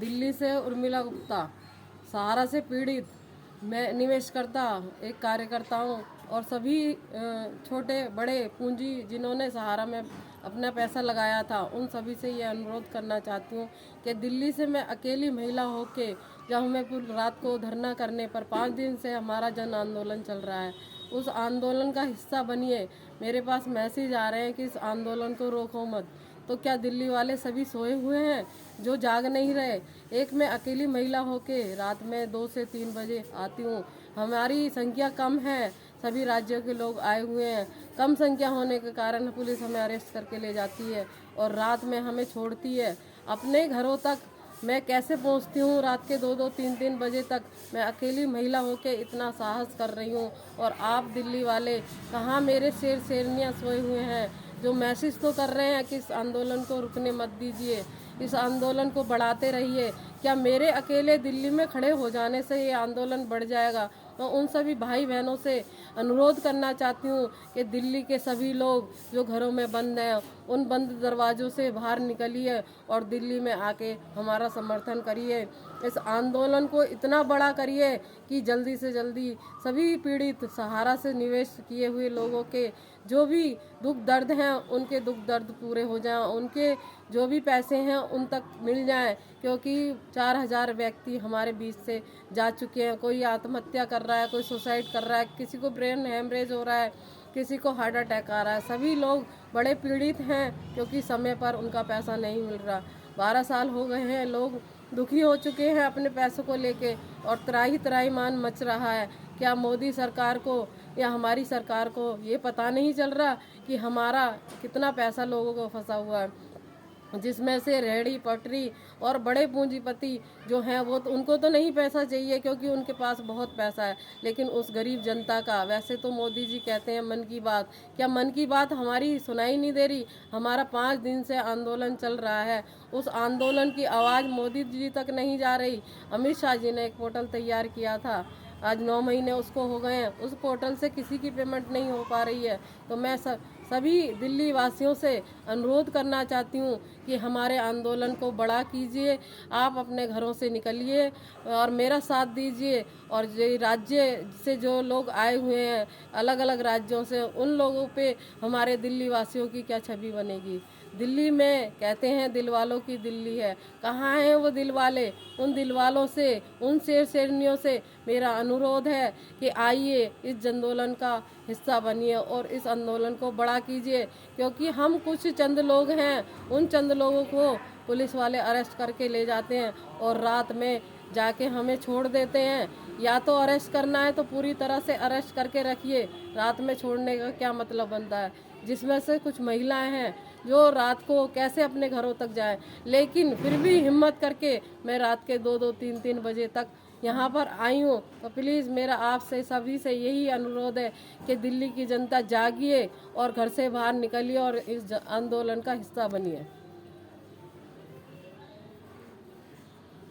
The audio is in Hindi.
दिल्ली से उर्मिला गुप्ता, सहारा से पीड़ित मैं निवेशकर्ता एक कार्यकर्ता हूँ और सभी छोटे बड़े पूंजी जिन्होंने सहारा में अपना पैसा लगाया था उन सभी से ये अनुरोध करना चाहती हूँ कि दिल्ली से मैं अकेली महिला होके जब हमें पूरी रात को धरना करने पर 5 दिन से हमारा जन आंदोलन चल रहा है, उस आंदोलन का हिस्सा बनिए। मेरे पास मैसेज आ रहे हैं कि इस आंदोलन को रोको मत। तो क्या दिल्ली वाले सभी सोए हुए हैं जो जाग नहीं रहे? एक मैं अकेली महिला होके रात में 2 से 3 बजे आती हूँ। हमारी संख्या कम है, सभी राज्यों के लोग आए हुए हैं। कम संख्या होने के कारण पुलिस हमें अरेस्ट करके ले जाती है और रात में हमें छोड़ती है। अपने घरों तक मैं कैसे पहुंचती हूँ? रात के 2-2, 3-3 बजे तक मैं अकेली महिला होके इतना साहस कर रही हूँ और आप दिल्ली वाले कहाँ मेरे शेर शेरनियाँ सोए हुए हैं जो मैसेज तो कर रहे हैं कि इस आंदोलन को रुकने मत दीजिए, इस आंदोलन को बढ़ाते रहिए। क्या मेरे अकेले दिल्ली में खड़े हो जाने से ये आंदोलन बढ़ जाएगा? तो उन सभी भाई बहनों से अनुरोध करना चाहती हूँ कि दिल्ली के सभी लोग जो घरों में बंद हैं उन बंद दरवाज़ों से बाहर निकलिए और दिल्ली में आके हमारा समर्थन करिए। इस आंदोलन को इतना बड़ा करिए कि जल्दी से जल्दी सभी पीड़ित सहारा से निवेश किए हुए लोगों के जो भी दुख दर्द हैं उनके दुख दर्द पूरे हो जाएं, उनके जो भी पैसे हैं उन तक मिल जाएं, क्योंकि 4000 व्यक्ति हमारे बीच से जा चुके हैं। कोई आत्महत्या कर रहा है, कोई सुसाइड कर रहा है, किसी को ब्रेन हेमरेज हो रहा है, किसी को हार्ट अटैक आ रहा है। सभी लोग बड़े पीड़ित हैं क्योंकि समय पर उनका पैसा नहीं मिल रहा। 12 साल हो गए हैं, लोग दुखी हो चुके हैं अपने पैसों को लेके और त्राही त्राहीमाम मच रहा है। क्या मोदी सरकार को या हमारी सरकार को ये पता नहीं चल रहा कि हमारा कितना पैसा लोगों को फंसा हुआ है, जिसमें से रेहड़ी पटरी और बड़े पूंजीपति जो हैं वो तो उनको तो नहीं पैसा चाहिए क्योंकि उनके पास बहुत पैसा है, लेकिन उस गरीब जनता का वैसे तो मोदी जी कहते हैं मन की बात, क्या मन की बात हमारी सुनाई नहीं दे रही? हमारा 5 दिन से आंदोलन चल रहा है, उस आंदोलन की आवाज़ मोदी जी तक नहीं जा रही। अमित शाह जी ने एक पोर्टल तैयार किया था, आज 9 महीने उसको हो गए हैं, उस पोर्टल से किसी की पेमेंट नहीं हो पा रही है। तो मैं सभी दिल्ली वासियों से अनुरोध करना चाहती हूँ कि हमारे आंदोलन को बड़ा कीजिए, आप अपने घरों से निकलिए और मेरा साथ दीजिए। और जो राज्य से जो लोग आए हुए हैं अलग अलग राज्यों से, उन लोगों पे हमारे दिल्ली वासियों की क्या छवि बनेगी? दिल्ली में कहते हैं दिल वालों की दिल्ली है, कहाँ हैं वो दिल वाले? उन दिल वालों से, उन शेर शेरनियों से मेरा अनुरोध है कि आइए इस आंदोलन का हिस्सा बनिए और इस आंदोलन को बड़ा कीजिए, क्योंकि हम कुछ चंद लोग हैं, उन चंद लोगों को पुलिस वाले अरेस्ट करके ले जाते हैं और रात में जाके हमें छोड़ देते हैं। या तो अरेस्ट करना है तो पूरी तरह से अरेस्ट करके रखिए, रात में छोड़ने का क्या मतलब बनता है? जिसमें से कुछ महिलाएं हैं जो रात को कैसे अपने घरों तक जाएं, लेकिन फिर भी हिम्मत करके मैं रात के 2-2, 3-3 बजे तक यहाँ पर आई हूँ। तो प्लीज़ मेरा आपसे सभी से यही अनुरोध है कि दिल्ली की जनता जागिए और घर से बाहर निकलिए और इस आंदोलन का हिस्सा बनिए।